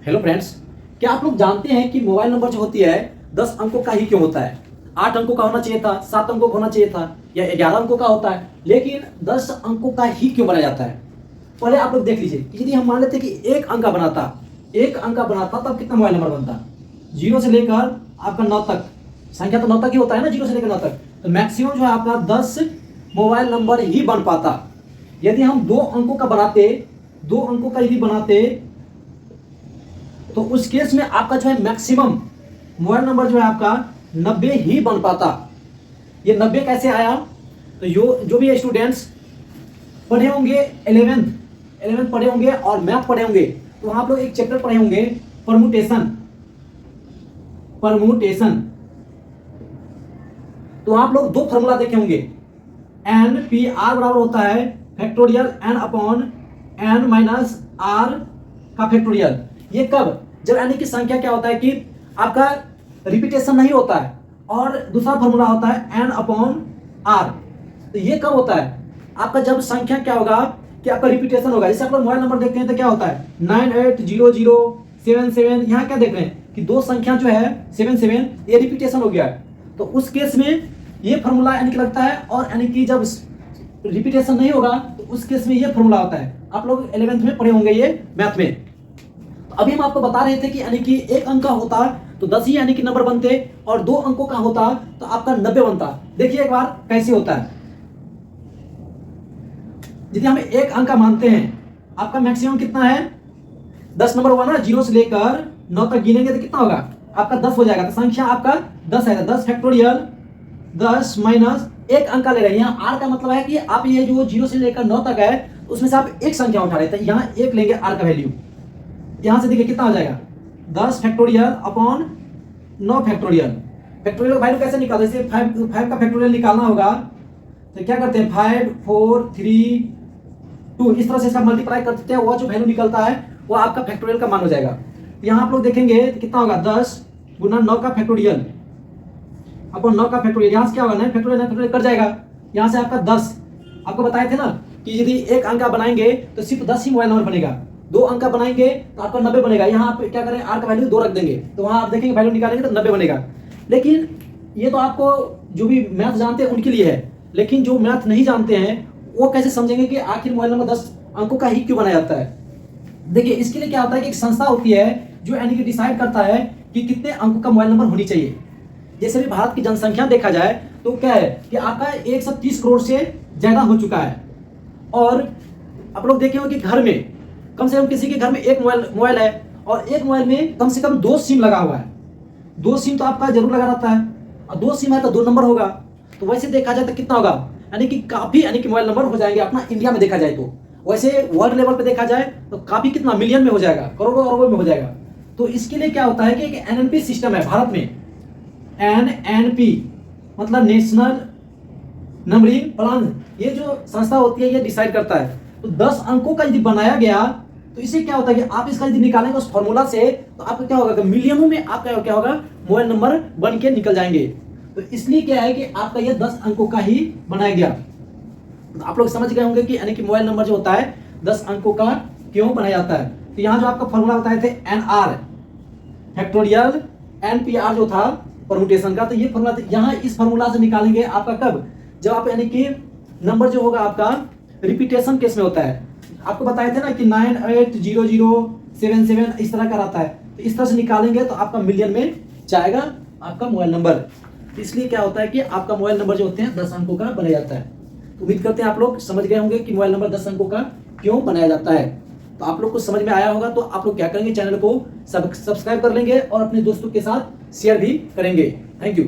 Hello friends, क्या आप लोग जानते हैं कि मोबाइल नंबर जो होती है 10 अंकों का ही क्यों होता है। 8 अंकों का होना चाहिए था, 7 अंकों का होना चाहिए था, या 11 अंकों का होता है, लेकिन 10 अंकों का ही क्यों बनाया जाता है। पहले आप लोग देख लीजिए कि यदि हम मान लेते कि एक अंक बनाता तब कितना मोबाइल नंबर बनता। 0 से लेकर आपका 9 तक, संख्या तो 9 तक ही होता है ना, 0 से लेकर 9 तक, तो मैक्सिमम जो है आपका 10 मोबाइल नंबर ही बन पाता। यदि हम 2 अंकों का यदि बनाते तो उस केस में आपका जो है मैक्सिमम मोबाइल नंबर जो है आपका 90 ही बन पाता। ये 90 कैसे आया? तो जो भी स्टूडेंट्स पढ़े होंगे 11th पढ़े होंगे और मैथ पढ़े होंगे, तो आप लोग एक चैप्टर पढ़े होंगे परमुटेशन। तो आप लोग 2 फॉर्मूला देखे होंगे, एन पी आर बराबर होता है factorial N upon N minus R का फैक्टोरियल। ये कब? जब यानी कि संख्या क्या होता है कि आपका रिपीटेशन नहीं होता है, और दूसरा फॉर्मूला होता है एन अपॉन आर। तो ये कब होता है? आपका जब संख्या क्या होगा कि आपका रिपीटेशन होगा। जैसे आप लोग मोबाइल नंबर देखते हैं तो क्या होता है 980077। यहाँ क्या देख रहे हैं कि 2 संख्या जो है 77, ये रिपीटेशन हो गया है। तो उस केस में ये फॉर्मूला यानी कि लगता है, और यानी कि जब रिपीटेशन नहीं होगा तो उस केस में ये फॉर्मूला होता है। आप लोग 11th में पढ़े होंगे ये मैथ में। तो अभी हम आपको बता रहे थे कि यानी कि एक अंक का होता तो 10 ही यानी कि नंबर बनते, और 2 अंकों का होता तो आपका 90 बनता। देखिए एक बार कैसे होता है। यदि हम एक अंक का मानते हैं, आपका मैक्सिमम कितना है 10 नंबर हुआ ना, 0 से लेकर 9 तक गिनेंगे तो कितना होगा आपका 10 हो जाएगा। तो संख्या आपका 10 है, 10 फैक्टोरियल 10 माइनस एक अंक ले रहे हैं। यहाँ आर का मतलब है कि आप ये जो 0 से लेकर 9 तक है उसमें से आप एक संख्या उठा रहे थे, यहाँ एक लेंगे आर का वैल्यू। यहां से देखिए कितना हो जाएगा 10 factorial upon 9 factorial. Factorial value कैसे निकालते हैं? जैसे 5 का फैक्टोरियल निकालना होगा तो क्या करते हैं 5 4 3 2, इस तरह से इसका मल्टीप्लाई करते हैं, वो जो वैल्यू निकलता है वो आपका फैक्टोरियल का मान हो जाएगा। यहाँ आप लोग देखेंगे तो कितना होगा 10 गुना 9 का फैक्टोरियल अपॉन 9 का फैक्टोरियल। यहाँ से क्या होगा 9 फैक्टोरियल कट जाएगा, यहाँ से आपका 10। आपको बताए थे ना कि यदि एक अंक बनाएंगे तो सिर्फ 10 ही मोबाइल नंबर बनेगा, 2 अंक बनाएंगे तो आपका 90 बनेगा। यहाँ आप क्या करें आर का वैल्यू 2 रख देंगे, तो वहां आप देखेंगे वैल्यू निकालेंगे तो 90 बनेगा। लेकिन ये तो आपको जो भी मैथ जानते हैं उनके लिए है, लेकिन जो मैथ नहीं जानते हैं वो कैसे समझेंगे कि आखिर मोबाइल नंबर 10 अंकों का ही क्यों बनाया जाता है। देखिए इसके लिए क्या होता है कि एक संस्था होती है जो यानी कि डिसाइड करता है कि कितने अंकों का मोबाइल नंबर होनी चाहिए। जैसे भी भारत की जनसंख्या देखा जाए तो क्या है कि आपका 130 करोड़ से ज्यादा हो चुका है, और आप लोग देखे हो कि घर में कम से कम किसी के घर में एक मोबाइल है, और एक मोबाइल में कम से कम 2 सिम लगा हुआ है। 2 सिम तो आपका जरूर लगा रहता है, और 2 सिम है तो 2 नंबर होगा। तो वैसे देखा जाए तो कितना होगा, यानी कि काफी यानी कि मोबाइल नंबर हो जाएंगे अपना इंडिया में देखा जाए तो। वैसे वर्ल्ड लेवल पे देखा जाए तो काफी कितना मिलियन में हो जाएगा, करोड़ों अरबों में हो जाएगा। तो इसके लिए क्या होता है कि एक एनएनपी सिस्टम है भारत में। एनएनपी मतलब नेशनल नंबरिंग प्लान, ये जो संस्था होती है ये डिसाइड करता है। तो 10 अंकों का यदि बनाया गया तो इससे क्या होता है कि आप इसका यदि निकालेंगे उस फॉर्मूला से, तो आपका क्या होगा कि मिलियनों में आपका क्या होगा मोबाइल नंबर बन के निकल जाएंगे। तो इसलिए क्या है कि आपका ये 10 अंकों का ही बनाया गया। तो आप लोग समझ गए होंगे कि यानी कि मोबाइल नंबर जो होता है 10 अंकों का क्यों बनाया जाता है। तो यहाँ जो आपका फॉर्मूला बताए थे N R factorial N P R जो था परमुटेशन का, तो ये फॉर्मूला यहाँ इस फॉर्मूला से निकालेंगे आपका कब, जब आप यानी कि नंबर जो होगा आपका रिपीटेशन केस में होता है। आपको बताए थे ना कि 980077 इस तरह का रहता है, तो इस तरह से निकालेंगे तो आपका मिलियन में जाएगा आपका मोबाइल नंबर। इसलिए क्या होता है कि आपका मोबाइल नंबर जो होते हैं 10 अंकों का बनाया जाता है। तो उम्मीद करते हैं आप लोग समझ गए होंगे कि मोबाइल नंबर 10 अंकों का क्यों बनाया जाता है। तो आप लोग को समझ में आया होगा, तो आप लोग क्या करेंगे चैनल को सब्सक्राइब कर लेंगे और अपने दोस्तों के साथ शेयर भी करेंगे। Thank you.